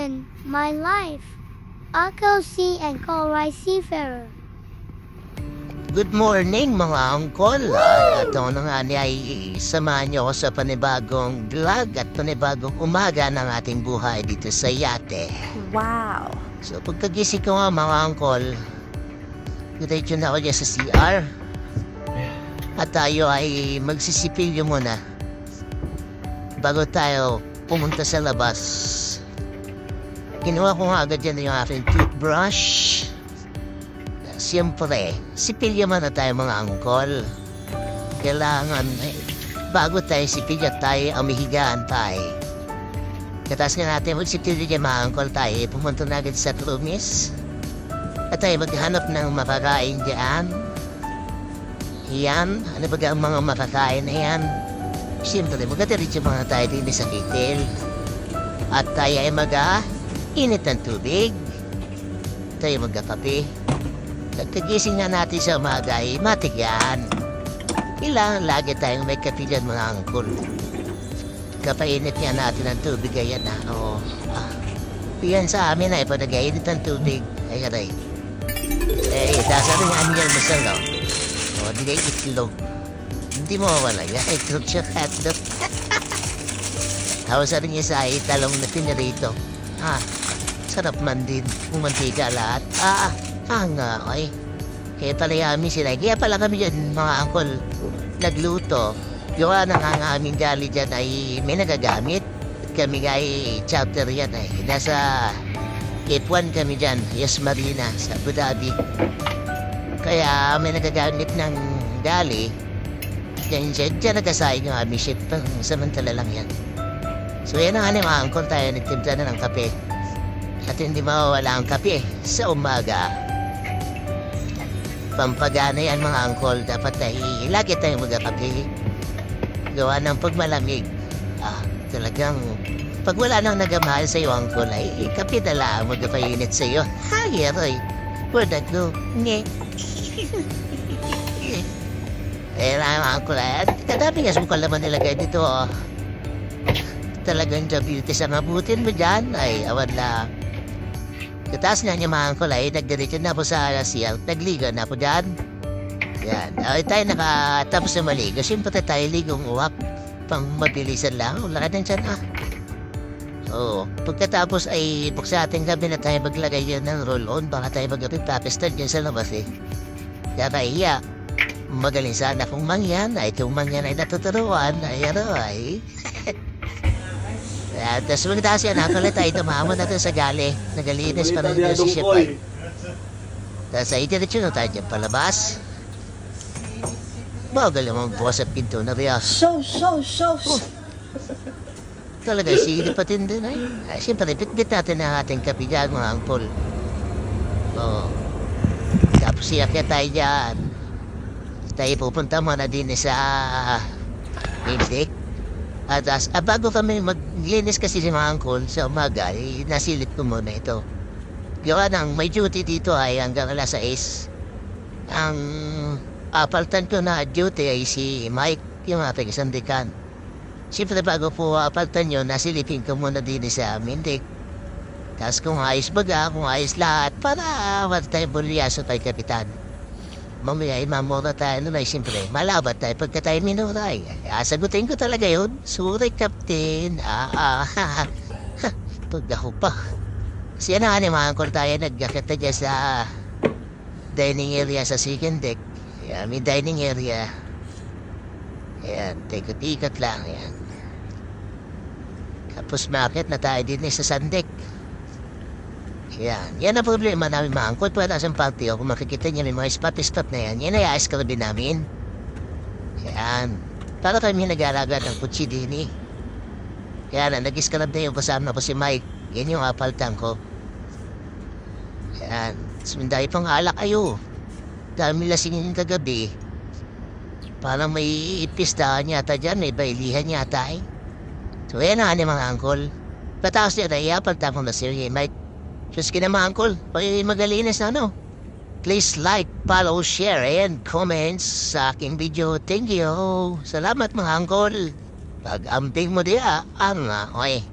in my life. Ako si and Korai Seafarer. Good morning mga angkol. Ito na nga niya ay samahan niyo ako sa panibagong vlog at panibagong umaga ng ating buhay dito sa yate. Wow! So pagkagising ko nga mga angkol, diretso na ako dyan sa CR. At tayo ay magsisipilyo muna bago tayo pumunta sa labas. Kinuha ko nga agad dyan yung aking toothbrush. Siyempre, sipilyo muna tayo mga angkol. Kailangan, bago tayo sipilyo tayo, amihigaan tayo. Katas nga natin, magsipilyo dyan mga angkol tayo, pumunta na agad sa Trumis. At tayo maghanap ng makakain dyan. Yan, ano ba ang mga makakain na yan? Siyempre, magkadiritso mga tayo din sa kitil. At tayo ay init ng tubig. Tayo magkakape. Pagkagising nga natin sa umaga ay matigyan. Kailangan lagi tayong may kape dyan mga angkol. Kapainit nga natin ng tubig ayan na. Yan sa amin ay panagainit ng tubig. Ay aray. Dasa rin nga niyan masal no. Di kayo itlog. Hindi mo wala yan. Itlog siya hotdog. Tapos rin niya sa talong na pinarito. Sarap man din. Umantika lahat. Nga, okay. Kaya pala yamin sila. Kaya pala kami dyan, mga angkol, nagluto. Yung ang aming gali dyan ay may nagagamit. Kami ay chapter yan ay. Nasa F1 kami dyan, Yas Marina, sa Abu Dhabi. Kaya may nagagamit ng gali. Dyan nagasayang yung aming ship. Samantala lang yan. So yan ang mga angkol tayo. Nagtimpla na ng kape. At hindi mawawala ang kape sa umaga. Pampagana yan mga angkol. Dapat lagi tayong magkape. Gawa ng pagmalamig. Talagang pag wala nang nagamahal sa iyo angkol ay kape na lang magkapainit sa iyo. Heroy. Where'd that go? Nye. Mga angkol kadami nga sumukal naman nilagay dito. Talagang beauty sa mabutin mo dyan ay awan lang. Kataas nga niya mga angkol ay nagdiretso na po sa CR. Nagligo na po dyan. Yan. Tayo nakatapos na maligo. Siyempre tayo ligong uwak. Pang mabilisan lang. Wala ka din dyan pagkatapos ay buksa ating gabi na tayo maglagay yun ng roll-on. Baka tayo magpapestan dyan sa labas Kaya kaya magaling sana kung mangyan ay kung mangyan ay natuturuan ay tapos magtaas yan nakulit tayo tumama natin sa gali nagalinis pa rin si ship tapos ay diretso na tayo dyan palabas bagal naman bukas at pinto na riya talaga silip patin din siyempre bitbit natin ang ating kape dyan mga angkol tapos siya tayo dyan tayo pupunta muna din sa main deck. At bago kami maglinis kasi si mga angkol sa umaga, nasilip ko muna ito. Gawa ng may duty dito ay hanggang alas 6. Ang apaltan ko na duty ay si Mike, yung ating isang dekan. Siyempre bago po apaltan yun, nasilipin ko muna din sa main deck. Tapos kung ayos baga, kung ayos lahat, para wala tayong bulyaso tayo kapitan. Mamaya ay mamura tayo nun ay siyempre malabat tayo pagka tayo minuray. Sagutin ko talaga yun. Sorry, Captain. Pag ako pa. Kasi yan ang mga angkol tayo nagkakita dyan sa dining area sa second deck. Yan, may dining area. Yan, tikot-ikot lang. Yan. Tapos market na tayo din sa sun deck. Yan ang problema namin mga angkol. Pwede sa party kung makikita niyo yung mga spot na yan. Yan ay aiskarabin namin. Yan. Para kami nag-aalaga ng kutsi din Kaya nag-iskarab na yung kasama ko si Mike. Yan yung apaltan ko. Yan. Sumindahi pang alak ayo. Dami lasingin kagabi. Parang may ipistahan yata dyan. May bailihan yata So yan ang mga angkol. Pataos niya na iapaltan ko na si Mike. Just kinama angkol, magalinis na Please like, follow, share, and comments sa aking video. Thank you. Salamat mga angkol. Pag-amping mo diya, okay.